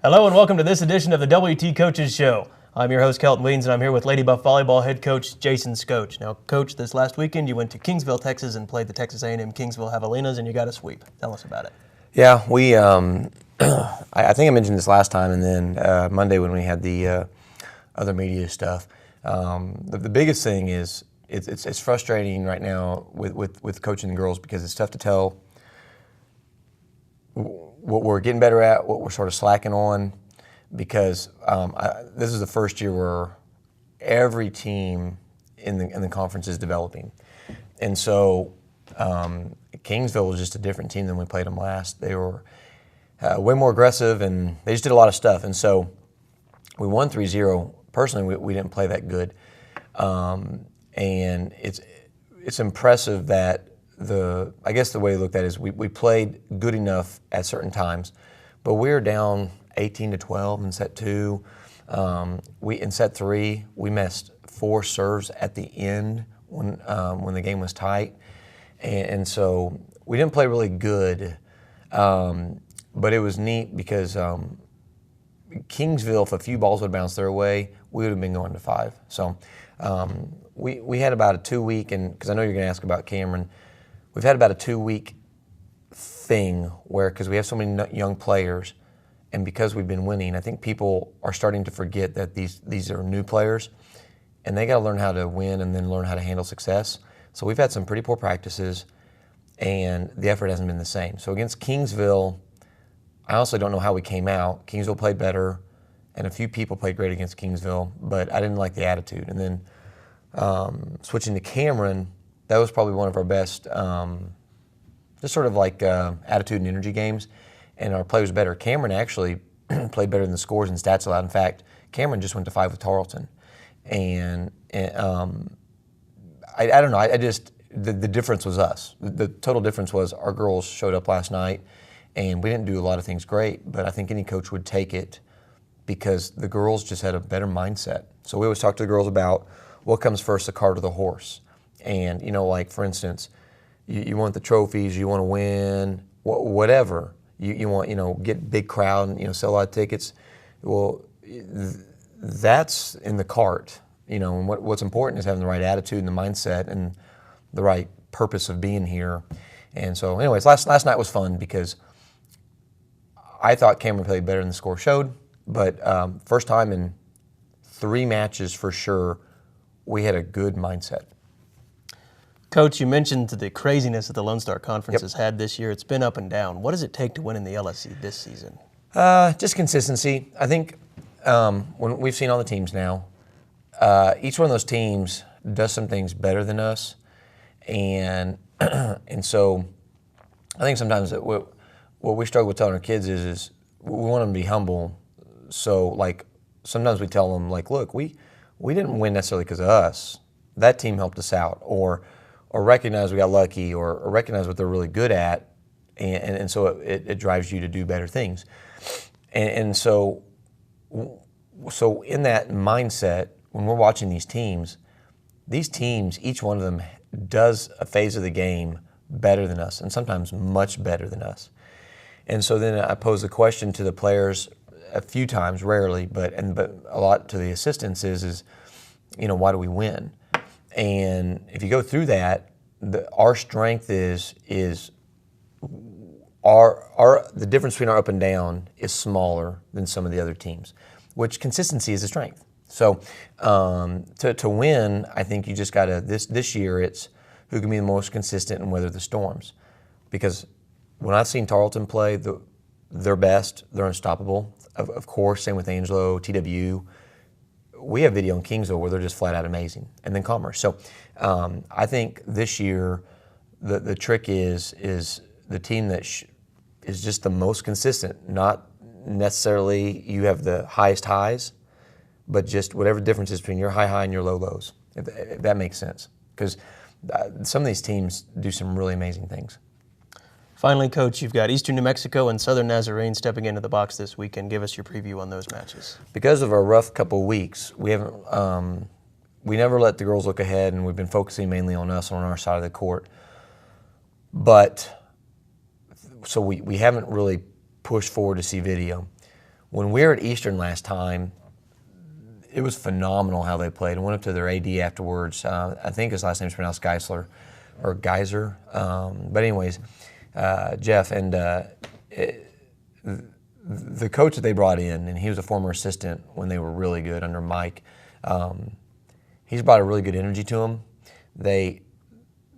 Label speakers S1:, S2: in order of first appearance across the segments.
S1: Hello and welcome to this edition of the WT Coaches Show. I'm your host, Kelton Weens, and I'm here with Lady Buff Volleyball head coach Jason Skoch. Now, Coach, this last weekend you went to Kingsville, Texas, and played the Texas A&M Kingsville Javelinas, and you got a sweep. Tell us about it.
S2: Yeah, we. I think I mentioned this last time, and then Monday when we had the other media stuff. The biggest thing is it's frustrating right now with coaching the girls because it's tough to tell what we're getting better at, what we're sort of slacking on, because this is the first year where every team in the conference is developing, and so Kingsville was just a different team than we played them last. They were way more aggressive, and they just did a lot of stuff, and so we won 3-0. Personally, we didn't play that good, and it's impressive that I guess the way to look at it is we played good enough at certain times, but we were down 18-12 in set 2. In set 3, we missed 4 serves at the end when the game was tight, and so we didn't play really good, but it was neat because Kingsville, if a few balls would bounce their way, we would have been going to 5. So we had about a 2-week, and because I know you're going to ask about Cameron, we've had about a 2-week thing where, because we have so many young players, and because we've been winning, I think people are starting to forget that these are new players, and they got to learn how to win and then learn how to handle success. So we've had some pretty poor practices, and the effort hasn't been the same. So against Kingsville, I honestly don't know how we came out. Kingsville played better, and a few people played great against Kingsville, but I didn't like the attitude. And then switching to Cameron, that was probably one of our best, just sort of like attitude and energy games, and our play was better. Cameron actually played better than the scores and stats allowed. In fact, Cameron just went to 5 with Tarleton, and I don't know. The difference was us. The total difference was our girls showed up last night, and we didn't do a lot of things great, but I think any coach would take it because the girls just had a better mindset. So we always talk to the girls about what comes first, the cart or the horse. And, like, for instance, you want the trophies, you want to win, whatever. You want, get big crowd and, sell a lot of tickets. Well, that's in the cart, and what's important is having the right attitude and the mindset and the right purpose of being here. And so, anyways, last night was fun because I thought Cameron played better than the score showed, but first time in 3 matches for sure, we had a good mindset.
S1: Coach, you mentioned the craziness that the Lone Star Conference has had this year. It's been up and down. What does it take to win in the LSC this season?
S2: Just consistency. I think when we've seen all the teams now, each one of those teams does some things better than us, and so I think sometimes what we struggle with telling our kids is we want them to be humble. So, like, sometimes we tell them, like, look, we didn't win necessarily because of us. That team helped us out, or recognize we got lucky, or recognize what they're really good at, and so it drives you to do better things. And so in that mindset, when we're watching these teams, each one of them does a phase of the game better than us, and sometimes much better than us. And so then I pose the question to the players a few times, rarely, but a lot to the assistants is why do we win? And if you go through that, our strength is the difference between our up and down is smaller than some of the other teams, which consistency is a strength. So to win, I think you just got to, this year it's who can be the most consistent and weather the storms. Because when I've seen Tarleton play their best, they're unstoppable. Of course, same with Angelo, TW. We have video in Kingsville where they're just flat out amazing, and then Commerce. So I think this year the trick is the team that is just the most consistent, not necessarily you have the highest highs, but just whatever difference is between your high and your low lows, if that makes sense. Because some of these teams do some really amazing things.
S1: Finally, Coach, you've got Eastern New Mexico and Southern Nazarene stepping into the box this weekend. Give us your preview on those matches.
S2: Because of our rough couple of weeks, we never let the girls look ahead, and we've been focusing mainly on us on our side of the court. But so we haven't really pushed forward to see video. When we were at Eastern last time, it was phenomenal how they played. I went up to their AD afterwards. I think his last name is pronounced Geisler or Geyser. But anyways, Jeff, and the coach that they brought in, and he was a former assistant when they were really good under Mike, he's brought a really good energy to them. They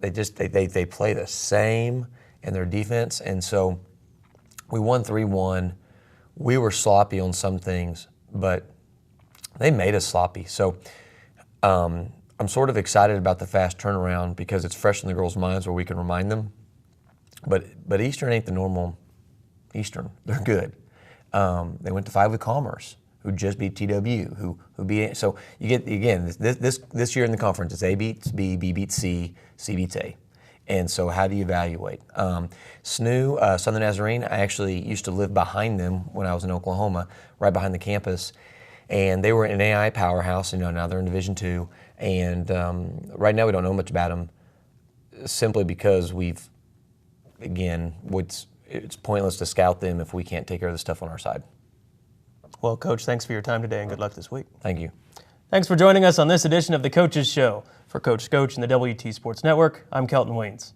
S2: play the same in their defense, and so we won 3-1. We were sloppy on some things, but they made us sloppy. So I'm sort of excited about the fast turnaround because it's fresh in the girls' minds where we can remind them. But Eastern ain't the normal Eastern. They're good. They went to 5 with Commerce, who just beat TW, who beat. So you get, again, this year in the conference, it's A beats B, B beats C, C beats A. And so how do you evaluate? SNU, Southern Nazarene, I actually used to live behind them when I was in Oklahoma, right behind the campus. And they were an AI powerhouse, now they're in Division II. And right now we don't know much about them simply because it's pointless to scout them if we can't take care of the stuff on our side.
S1: Well, Coach, thanks for your time today and good luck this week.
S2: Thank you.
S1: Thanks for joining us on this edition of the Coaches Show. For Coach Skoch and the WT Sports Network, I'm Kelton Weens.